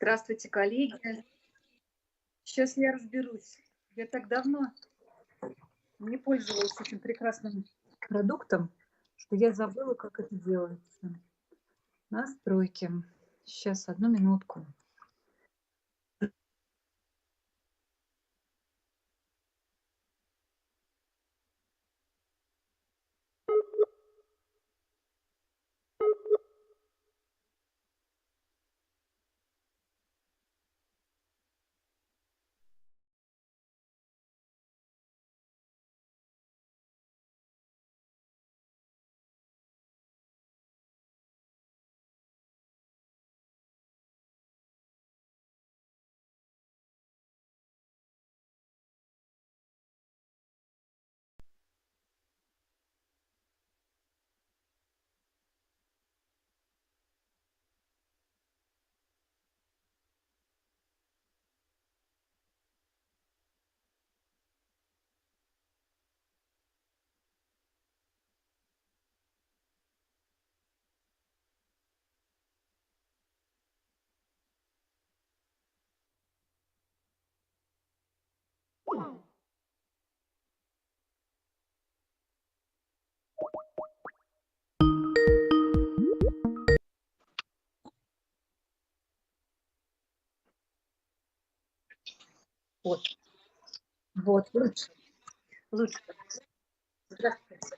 Здравствуйте, коллеги. Сейчас я разберусь. Я так давно не пользовалась этим прекрасным продуктом, что я забыла, как это делается. Настройки. Сейчас, одну минутку. Вот, вот, лучше, лучше. Здравствуйте.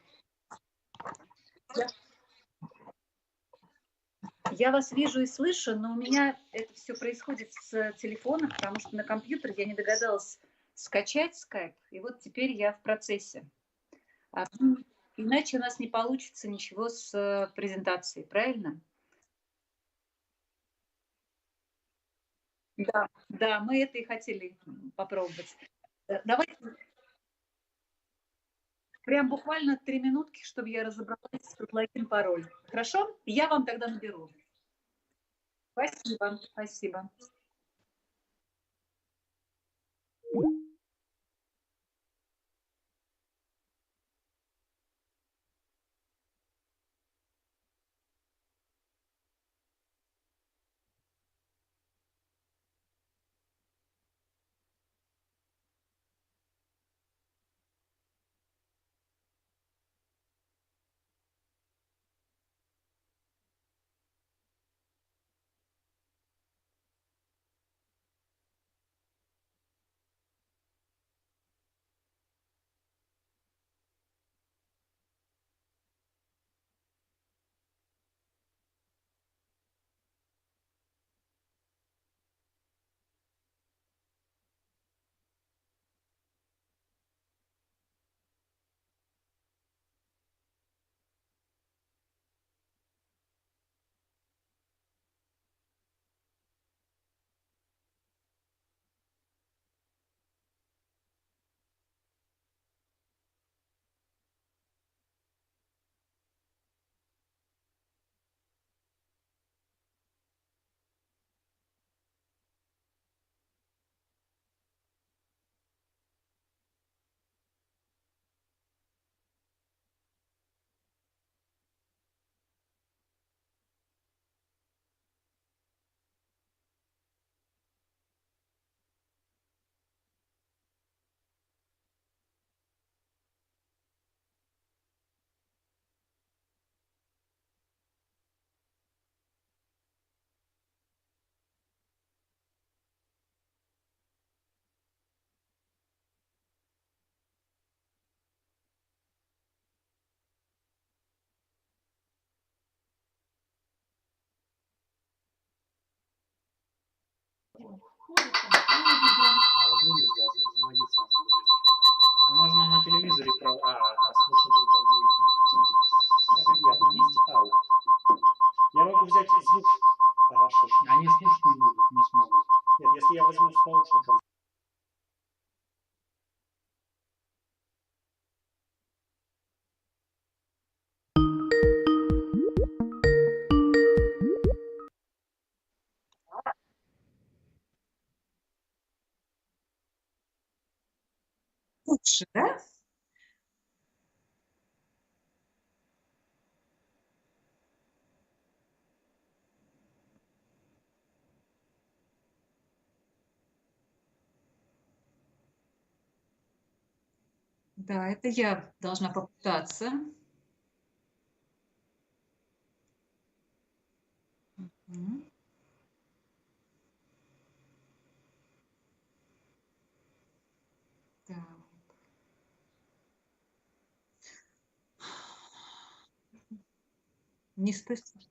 Я, я вас вижу и слышу, но у меня это все происходит с телефона, потому что на компьютер я не догадалась скачать скайп, и вот теперь я в процессе. А, Иначе у нас не получится ничего с презентацией, правильно? Да, да, мы это и хотели попробовать. Давайте прям буквально 3 минутки, чтобы я разобралась с логин, пароль. Хорошо? Я вам тогда наберу. Спасибо, спасибо. А вот видишь, да, заводиться она будет. Можно на телевизоре слушать вы как будете. Погоди, а тут есть аут? Я могу взять звук. Они слушать не будут, не смогут. Нет, если я возьму с наушников. Лучше, да? Да, это я должна попытаться. Мгм. Так. Не с той стороны.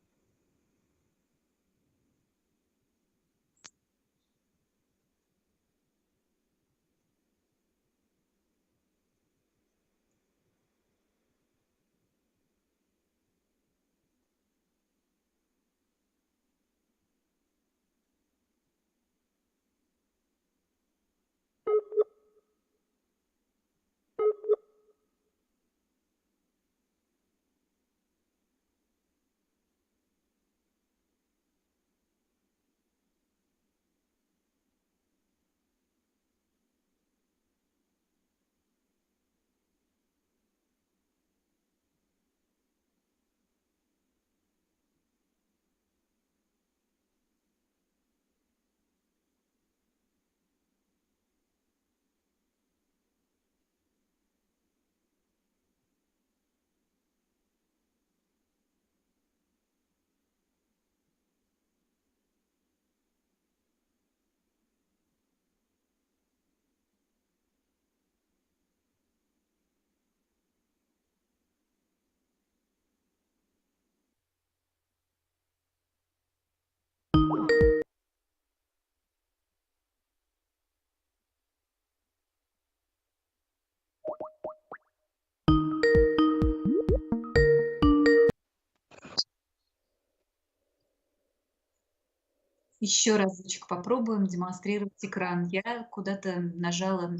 Еще разочек попробуем демонстрировать экран. Я куда-то нажала,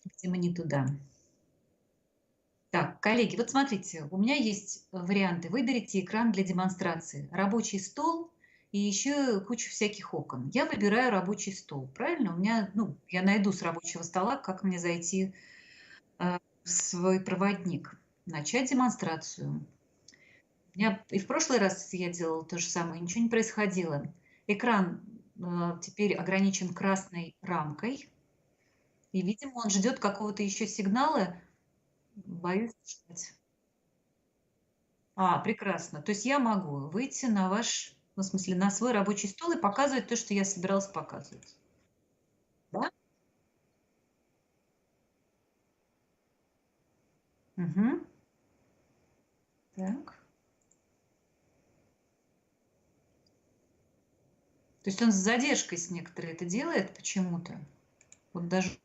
видимо, не туда. Так, коллеги, вот смотрите, у меня есть варианты. Выберите экран для демонстрации. Рабочий стол и еще куча всяких окон. Я выбираю рабочий стол, правильно? У меня, ну, я найду с рабочего стола, как мне зайти в свой проводник. Начать демонстрацию. У меня и в прошлый раз я делала то же самое, ничего не происходило. Экран теперь ограничен красной рамкой, и, видимо, он ждет какого-то еще сигнала. Боюсь ждать. Прекрасно. То есть я могу выйти на ваш, ну, в смысле, на свой рабочий стол и показывать то, что я собиралась показывать. Да? Угу. Так. То есть он с задержкой с некоторой это делает почему-то. Вот даже.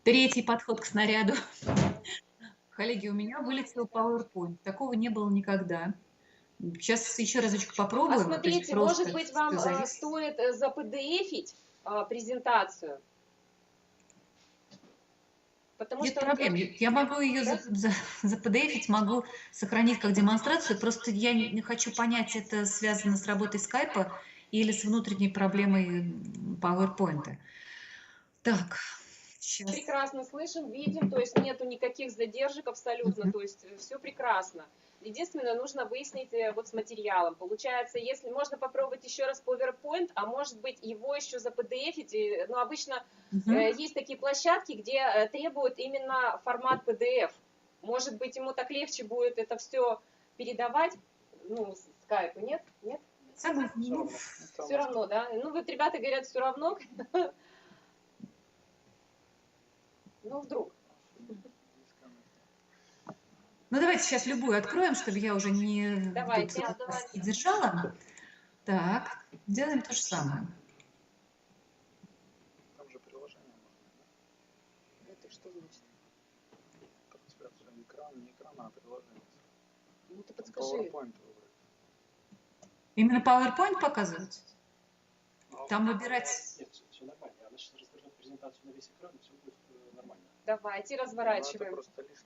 Третий подход к снаряду. Коллеги, у меня вылетел PowerPoint. Такого не было никогда. Сейчас еще разочек попробуем. Смотрите, может быть, вам стоит запдфить презентацию? Потому Нет что проблем. Я могу ее запдфить, могу сохранить как демонстрацию. Просто я не хочу понять, это связано с работой скайпа или с внутренней проблемой PowerPoint. Так, сейчас. прекрасно слышим, видим, то есть нету никаких задержек абсолютно, то есть все прекрасно. Единственное, нужно выяснить вот с материалом. Получается, если можно попробовать еще раз PowerPoint, а может быть его еще за PDF, но обычно есть такие площадки, где требуют именно формат PDF. Может быть, ему так легче будет это все передавать, ну, скайпу, нет? Нет? Все равно, да? Ну, вот ребята говорят, все равно. Ну, вдруг. Ну, давайте сейчас любую откроем, чтобы я уже не держала. Так, делаем то же самое. Там же приложение можно. Это что значит? Трансляция экрана, не экрана, а приложение. Ну, ты подскажи. PowerPoint выбрать. Именно PowerPoint показывать? Там выбирать... Нет, все нормально. Она сейчас развернет презентацию на весь экран, и все будет нормально. Давайте разворачиваем. Ну, это просто лист.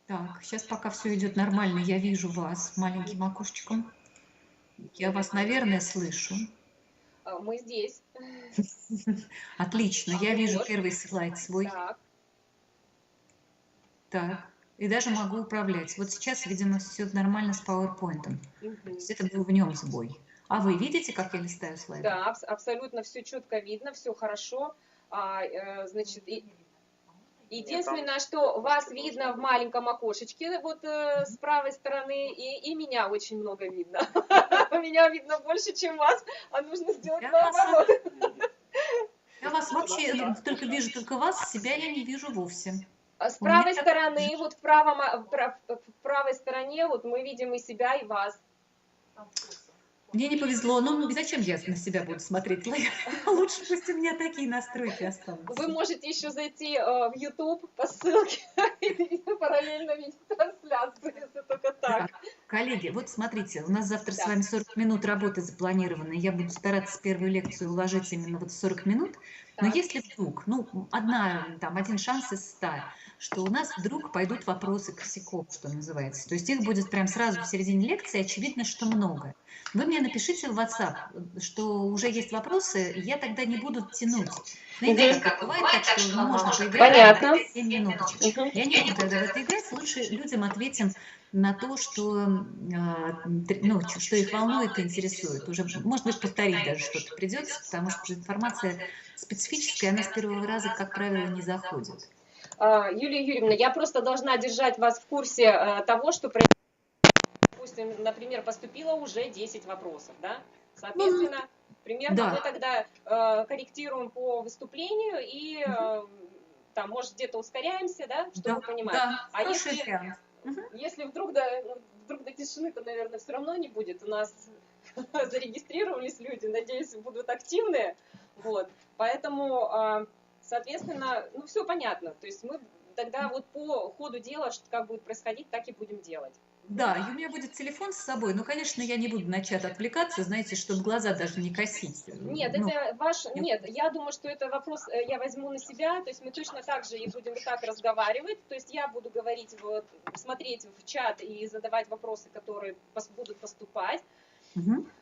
Так, сейчас пока все идет нормально, я вижу вас маленьким окошечком. Я вас, наверное, слышу. Мы здесь. Отлично, я вижу первый слайд свой. Так, и даже могу управлять. Вот сейчас, видимо, все нормально с PowerPoint. То есть это был в нем сбой. А вы видите, как я листаю слайды? Да, абсолютно все четко видно, все хорошо. Значит, единственное, что вас видно в маленьком окошечке, вот с правой стороны, и меня очень много видно. Меня видно больше, чем вас, а нужно сделать наоборот. Я вас вообще только вижу, только вас, себя я не вижу вовсе. С правой стороны, вот в правой стороне, вот мы видим и себя, и вас. Мне не повезло, но зачем я на себя буду смотреть? Лучше пусть у меня такие настройки останутся. Вы можете еще зайти в YouTube по ссылке и параллельно видеть трансляцию, если только так. Коллеги, вот смотрите, у нас завтра с вами 40 минут работы запланированы. Я буду стараться первую лекцию уложить именно вот в 40 минут. Но если вдруг, ну, один шанс из 100, что у нас вдруг пойдут вопросы косяков, что называется. То есть их будет прям сразу в середине лекции, очевидно, что много. Вы мне напишите в WhatsApp, что уже есть вопросы, и я тогда не буду тянуть. Знаете, как бывает так, что можно поиграть 7 минуточек. Я не буду тогда в это играть, лучше людям ответим на то, что их волнует и интересует. Уже, может быть, повторить даже что-то придется, потому что информация специфическая, она с первого раза, как правило, не заходит. Юлия Юрьевна, я просто должна держать вас в курсе того, что, допустим, например, поступило уже 10 вопросов, да? Соответственно, примерно мы тогда корректируем по выступлению и там, может, где-то ускоряемся, да, чтобы понимать. А если вдруг до тишины, то, наверное, все равно не будет. У нас зарегистрировались люди, надеюсь, будут активные. Вот. Поэтому, соответственно, ну, все понятно. То есть мы тогда вот по ходу дела, как будет происходить, так и будем делать. Да, и у меня будет телефон с собой, но, конечно, я не буду на чат отвлекаться, знаете, чтобы глаза даже не косить. Нет, это ваш... Нет, я думаю, что это вопрос я возьму на себя, то есть мы точно так же и будем так разговаривать, то есть я буду говорить, вот, смотреть в чат и задавать вопросы, которые будут поступать.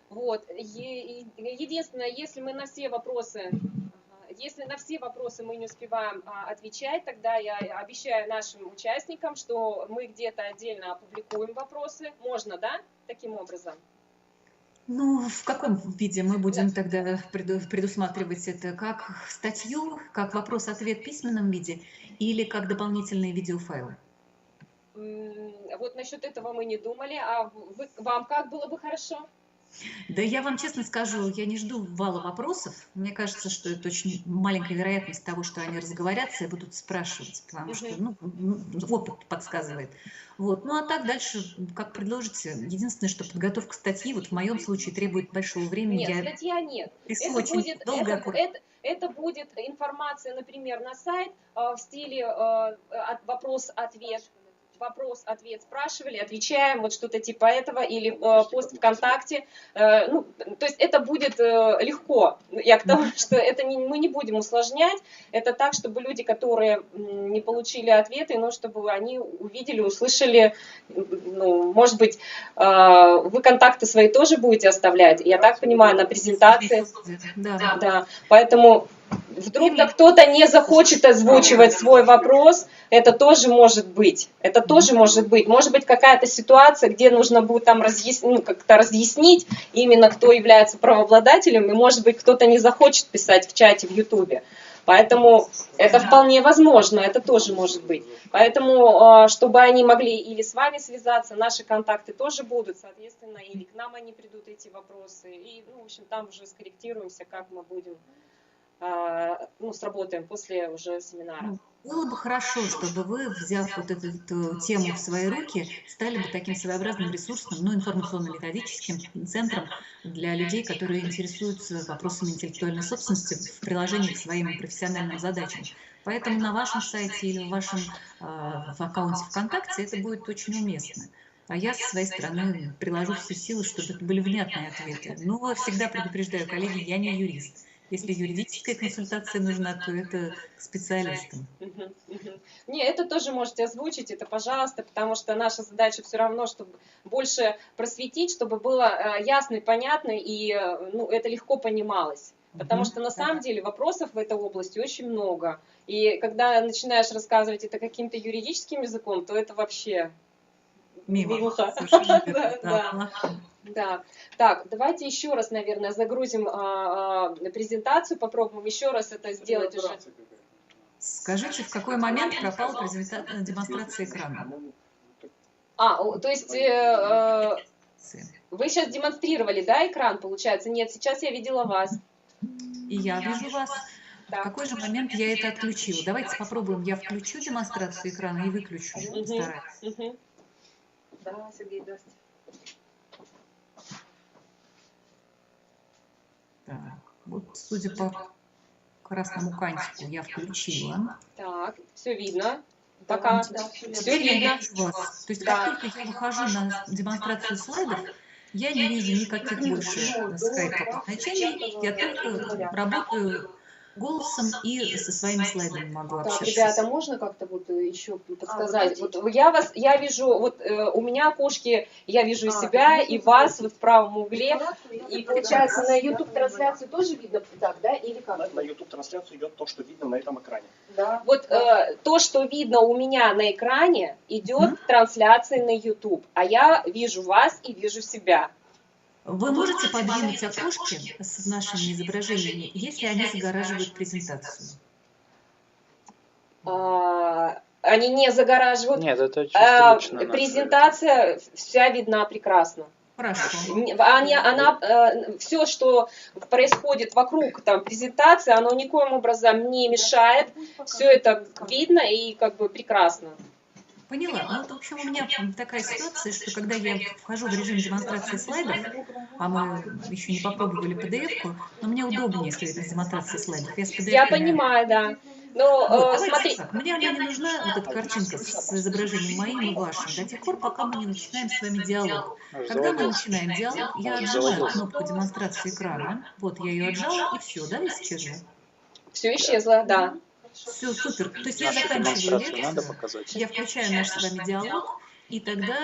Вот. Единственное, если мы на все вопросы... Если на все вопросы мы не успеваем отвечать, тогда я обещаю нашим участникам, что мы где-то отдельно опубликуем вопросы. Можно, да, таким образом? Ну, в каком виде мы будем тогда предусматривать это? Как статью, как вопрос-ответ в письменном виде или как дополнительные видеофайлы? Вот насчет этого мы не думали. А вам как было бы хорошо? Да я вам честно скажу, я не жду вала вопросов. Мне кажется, что это очень маленькая вероятность того, что они разговорятся и будут спрашивать, потому что опыт подсказывает. Вот. Ну а так дальше, как предложите. Единственное, что подготовка статьи, вот в моем случае, требует большого времени. Нет, статья нет. Это будет информация, например, на сайт в стиле вопрос-ответ. вопрос-ответ спрашивали, отвечаем, вот что-то типа этого, или пост ВКонтакте. Ну, то есть это будет легко. Я к тому, что это мы не будем усложнять. Это так, чтобы люди, которые не получили ответы, но чтобы они увидели, услышали, ну, может быть, вы контакты свои тоже будете оставлять, я так понимаю, на презентации. Да. Поэтому вдруг кто-то не захочет озвучивать свой вопрос, это тоже может быть. Это тоже может быть. Может быть, какая-то ситуация, где нужно будет там как-то разъяснить именно, кто является правообладателем, и, может быть, кто-то не захочет писать в чате в Ютубе. Поэтому это вполне возможно, это тоже может быть. Поэтому, чтобы они могли или с вами связаться, наши контакты тоже будут, соответственно, или к нам они придут, эти вопросы. И, ну, в общем, там уже скорректируемся, как мы будем, ну, сработаем после уже семинара. Было бы хорошо, чтобы вы, взяв вот эту тему в свои руки, стали бы таким своеобразным ресурсным, ну, информационно-методическим центром для людей, которые интересуются вопросами интеллектуальной собственности в приложении к своим профессиональным задачам. Поэтому на вашем сайте или в вашем в аккаунте ВКонтакте это будет очень уместно. А я со своей стороны приложу все силы, чтобы это были внятные ответы. Но всегда предупреждаю, коллеги, я не юрист. Если юридическая консультация нужна, то это к специалистам. Не, это тоже можете озвучить, это пожалуйста, потому что наша задача все равно, чтобы больше просветить, чтобы было ясно и понятно, и ну, это легко понималось. Потому что на самом деле вопросов в этой области очень много. И когда начинаешь рассказывать это каким-то юридическим языком, то это вообще мимо. Да. Так, давайте еще раз, наверное, загрузим презентацию, попробуем еще раз это сделать уже. Скажите, в какой момент пропала демонстрация экрана? То есть вы сейчас демонстрировали, да, экран, получается? Нет, сейчас я видела вас. И я вижу вас. В какой же момент я это отключила? Давайте попробуем. Я включу демонстрацию экрана и выключу. Постараюсь. Да, Сергей, даст. Так, вот, судя по красному кантику, я включила. Так, все видно. Пока все видно. То есть, как только я выхожу на демонстрацию слайдов, я не вижу никаких больше скайповых значений, я только работаю голосом и со своими слайдами могу общаться. Так, ребята, можно как-то вот еще подсказать? Вот я вижу, вот у меня окошки, я вижу себя и вас вот в правом угле. И получается, на YouTube-трансляцию тоже видно так, да? Или как? На YouTube-трансляцию идет то, что видно на этом экране. Да. Вот то, что видно у меня на экране, идет трансляции на YouTube. А я вижу вас и вижу себя. Вы можете подвинуть окошки с нашими изображениями, если они загораживают презентацию? Они не загораживают. Нет, это чисто лично. Презентация вся видна прекрасно. Хорошо. Все, что происходит вокруг там, презентации, оно никоим образом не мешает. Все это видно и как бы прекрасно. Поняла. Ну, в общем, у меня такая ситуация, что когда я вхожу в режим демонстрации слайдов, а мы еще не попробовали PDF-ку, но мне удобнее, если это демонстрация слайдов. Я понимаю, да. Но вот, смотри. Так, мне она не нужна, вот эта картинка с изображением моим и вашим, до тех пор, пока мы не начинаем с вами диалог. Когда мы начинаем диалог, я отжимаю кнопку демонстрации экрана. Вот, я ее отжала, и все, да, исчезло? Все исчезло, да. Все, супер. То есть я заканчиваю лекцию, я включаю наш с вами диалог, и тогда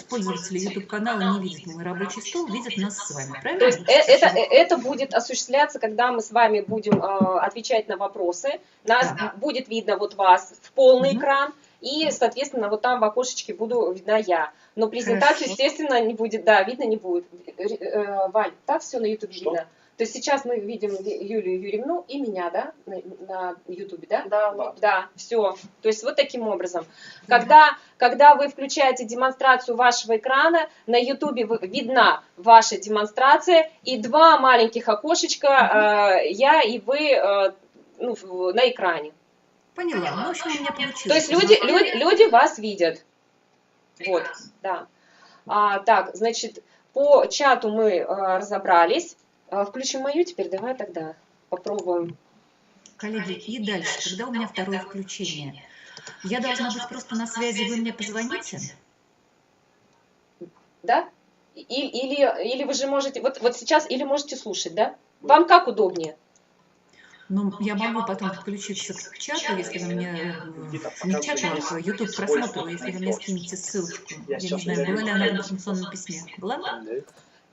пользователи YouTube-канала не видят мой рабочий стол, видят нас с вами. Правильно? То есть это будет осуществляться, когда мы с вами будем отвечать на вопросы. Нас будет видно вот вас в полный экран, и, соответственно, вот там в окошечке буду видна я. Но презентацию, естественно, не будет, да, видно не будет. Валь, так все на YouTube видно? То есть сейчас мы видим Юлию Юрьевну и меня, да, на YouTube, да? Да. Да, все. То есть вот таким образом. Когда вы включаете демонстрацию вашего экрана, на YouTube видна ваша демонстрация и два маленьких окошечка, я и вы на экране. Поняла. Ну, в общем, у меня получилось. То есть люди вас видят. Вот, да. Так, значит, по чату мы разобрались. Включим мою теперь, давай тогда попробуем. Коллеги, и дальше, когда у меня второе включение, Я должна быть просто на связи, вы мне позвоните? Да? Или вы же можете, вот сейчас, или можете слушать, да? Вам как удобнее? Ну, я могу потом подключиться к чату, если вы мне, не к чату, а к YouTube просмотру, если вы мне скинете ссылочку. Я не знаю, была ли она в информационном письме. Была?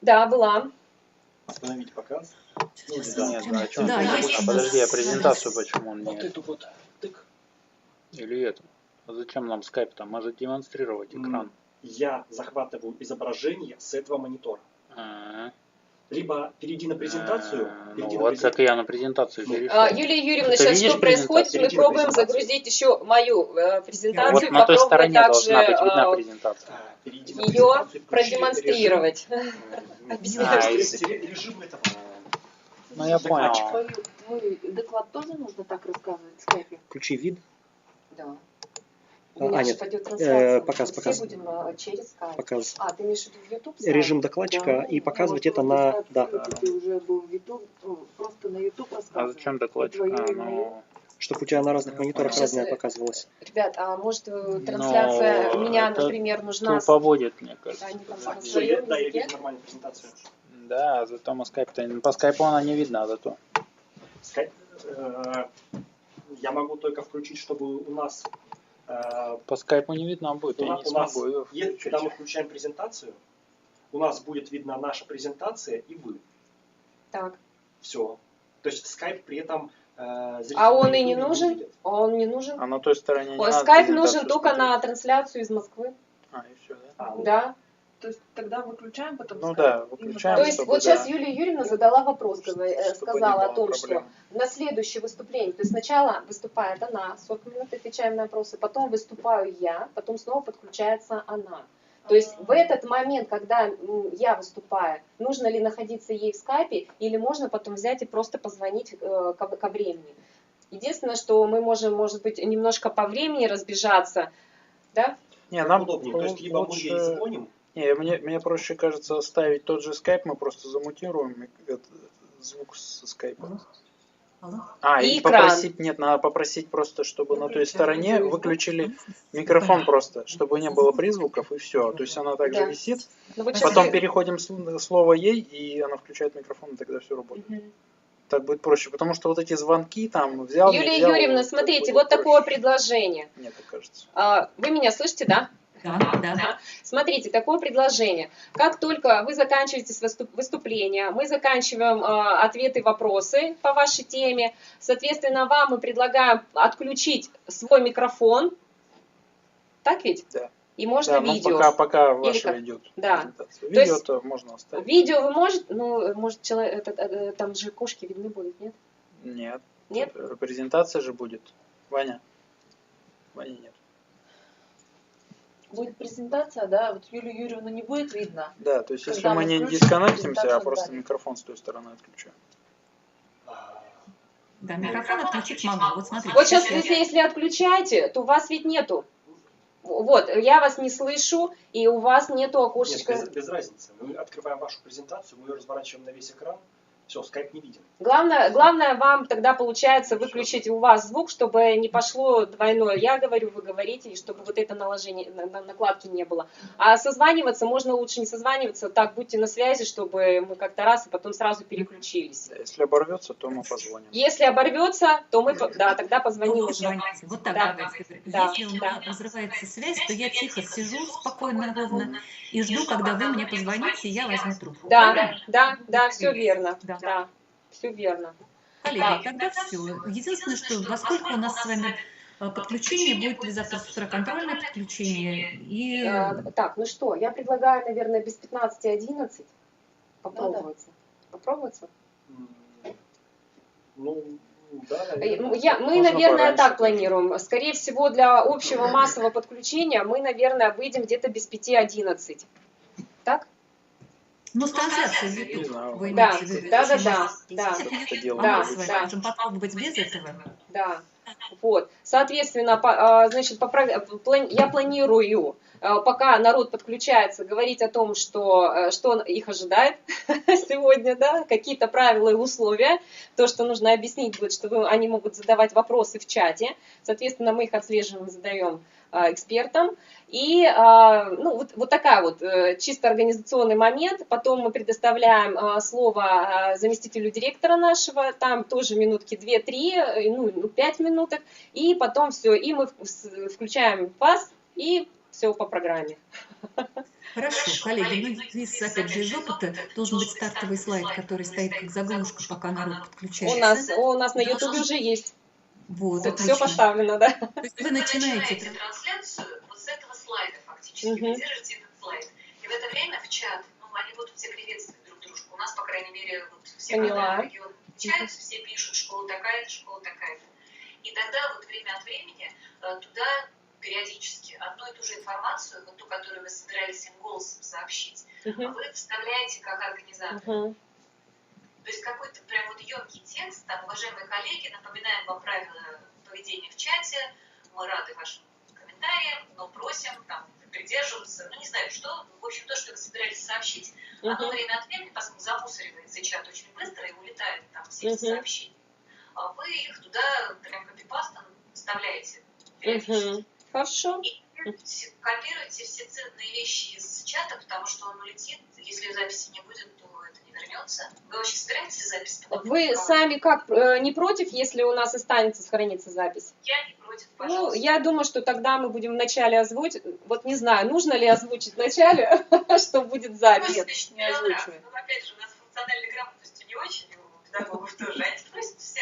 Да, была. Остановить показ. Нет, а что да, он есть у нас подожди, а презентацию почему он Вот не... эту вот. Тык. Или это? А зачем нам скайп там? Может демонстрировать экран? Я захватываю изображение с этого монитора. А, Либо перейди на презентацию. ну перейди на вот, презентацию. так я на презентацию перешел. Юлия Юрьевна, Ты сейчас видишь что происходит? Мы презентацию? пробуем Перейди на презентацию. загрузить еще мою презентацию, Вот на той попробуем стороне также должна быть видна презентация. Перейди на ее презентацию, включи продемонстрировать. Режим этого. Ну я понял. Твой доклад тоже нужно так рассказывать в скайпе? Включи вид. Да. У меня же нет, пойдет трансляция. Показ. Все будем через скайп. Показ. Ты имеешь в виду в YouTube? Режим докладчика и показывать это на... Да. Ты уже был в YouTube, просто на YouTube рассказывал. А зачем докладчик? Чтобы у тебя на разных мониторах разное показывалось. Ребят, а может трансляция у меня, например, нужна... Тупо будет, мне кажется. Они там на Все, своем да, я языке? вижу нормальную презентацию. Да, зато мы скайп-то... По скайпу она не видна, зато. Я могу только включить, чтобы у нас... По скайпу не видно будет, я не смогу ее включить. Когда мы включаем презентацию, у нас будет видна наша презентация и вы. Так. Все. То есть скайп при этом... А он и не нужен? Он не нужен? А на той стороне не надо Скайп нужен презентацию только смотреть. на трансляцию из Москвы. А, и все, да? Да. То есть тогда выключаем, потом Ну скайп? да, выключаем. То есть чтобы, вот сейчас да, Юлия Юрьевна задала вопрос, чтобы не сказала о было том, проблем. что на следующее выступление, то есть сначала выступает она, 40 минут отвечаем на вопросы, потом выступаю я, потом снова подключается она. То есть в этот момент, когда я выступаю, нужно ли находиться ей в скайпе, или можно потом взять и просто позвонить ко времени. Единственное, что мы можем, может быть, немножко по времени разбежаться, да? Не, нам удобнее. То есть либо мы ей звоним. Не, мне проще кажется оставить тот же скайп, мы просто замутируем звук со скайпа. Алло? И экран. попросить, нет, надо попросить просто, чтобы на той стороне выключили микрофон просто, чтобы не было призвуков, и все. То есть она также Да. висит, Ну, вот сейчас потом я- переходим слово ей, и она включает микрофон, и тогда все работает. Мгм. Так будет проще, потому что вот эти звонки там взял, не Юлия взял, Юрьевна, так смотрите, будет вот проще. такое предложение. Мне так кажется. Вы меня слышите, да? Да. Смотрите, такое предложение. Как только вы заканчиваете выступление, мы заканчиваем ответы и вопросы по вашей теме, соответственно, вам мы предлагаем отключить свой микрофон. Так ведь? Да. И можно Да, видео. пока Или ваша как? идет Да. презентация. То есть Видео-то можно оставить. Видео вы можете, ну, может, человек, там же кошки видны будут, нет? Нет. Нет? Презентация же будет. Ваня нет. Будет презентация, да? Вот Юлию Юрьевну не будет видно. Да, то есть Когда если мы мы не включим дисконнектимся, а презентацию, просто да. микрофон с той стороны отключаем. Да, микрофон отключить могу. Вот смотрите. Вот сейчас, я- если отключаете, то вас ведь нету. Вот, я вас не слышу, и у вас нету Нет, окошечка. без разницы. Мы открываем вашу презентацию, мы ее разворачиваем на весь экран. Все, скайп не виден. Главное вам тогда получается выключить у вас звук, чтобы не пошло двойное. Я говорю, вы говорите, и чтобы вот это наложение, накладки не было. А созваниваться можно лучше не созваниваться. Так, будьте на связи, чтобы мы как-то раз и потом сразу переключились. Да, если оборвется, то мы позвоним. Если оборвется, то мы, да, тогда позвоним Ну, уже. звоните. Вот так Да. давайте. Да. Если у меня разрывается связь, то я тихо сижу, спокойно, ровно, и жду, когда вы мне позвоните, и я возьму трубку. Да, все верно. Да. Да, все верно. Коллеги, тогда все. Единственное, что во сколько у нас с вами подключение, будет ли завтра с утра контрольное подключение, и Так, ну что, я предлагаю, наверное, без 15:11 попробовать. Попробоваться? Ну, да, Мы, Можно наверное, пораньше, так конечно. планируем. Скорее всего, для общего массового подключения мы, наверное, выйдем где-то без 5:11. Так? ну, с трансляцией в Не YouTube знаю. вы Да, имеете в виду. да, если да, у вас да. есть Это дело а мы Да, с вами да. можем попробовать без этого. Да. Вот. Соответственно, значит, я планирую, пока народ подключается, говорить о том, что их ожидает сегодня, да, какие-то правила и условия, то, что нужно объяснить будет, что они могут задавать вопросы в чате, соответственно, мы их отслеживаем, задаем экспертам. И ну, вот такая вот чисто организационный момент. Потом мы предоставляем слово заместителю директора нашего, там тоже минутки 2-3, ну 5 минуток, и потом все, и мы включаем вас, и все по программе. Хорошо, коллеги, ну здесь, опять же, из опыта должен быть стартовый слайд, который стоит как заглушка, пока народ подключается. У нас на YouTube уже есть. Вот, все поставлено, да. То есть вы начинаете трансляцию вот с этого слайда фактически, вы держите этот слайд. И в это время в чат, ну, они будут все приветствовать друг дружку. У нас, по крайней мере, вот все регионы включаются, все пишут, школа такая-то, школа такая-то. И тогда вот время от времени туда периодически одну и ту же информацию, вот ту, которую вы собирались им голосом сообщить, вы вставляете как организатор. То есть какой-то прям вот емкий текст, там, уважаемые коллеги, напоминаем вам правила поведения в чате, мы рады вашим комментариям, но просим там придерживаться, ну не знаю, что, в общем, то, что вы собирались сообщить, оно время от времени, поскольку замусоривается чат очень быстро и улетает там все эти сообщения, вы их туда прям копипастом вставляете периодически. Хорошо. И копируйте все ценные вещи из чата, потому что он улетит, если записи не будет, то это не вернется. Вы вообще собираетесь запись? Вы сами как, не против, если у нас останется сохраниться запись? Я не против, пожалуйста. Ну, я думаю, что тогда мы будем вначале озвучить. Вот не знаю, нужно ли озвучить вначале, что будет запись. Нет, не озвучиваем. Ну, опять же, у нас функциональной грамотности не очень, у педагогов тоже. Они спросят все,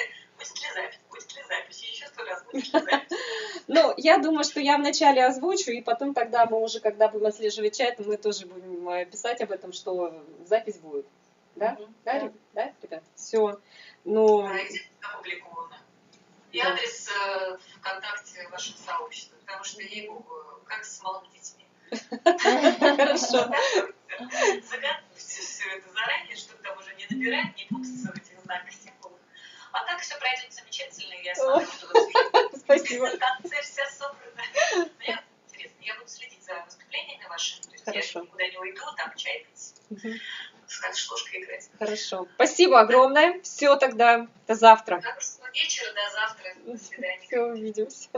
будет ли запись, и еще 100 раз, будет ли запись. Ну, я думаю, что я вначале озвучу, и потом тогда мы уже, когда будем отслеживать чат, мы тоже будем писать об этом, что запись будет. Да? Да, ребят? Все. Ну... Где опубликовано? И адрес ВКонтакте вашего сообщества, потому что, ей-богу, как с малыми детьми. Хорошо. Заготовьте все это заранее, чтобы там уже не набирать, не путаться в этих знаках, символах. А так все пройдет замечательно, и я смотрю, что вы Спасибо. в конце вся собрана. Мне интересно, я буду следить за выступлениями вашими, то есть я никуда не уйду, там чай пить, с шкошкой играть. Хорошо. Спасибо огромное. Все тогда. До завтра. Хорошего вечера, до завтра. До свидания. Все, увидимся.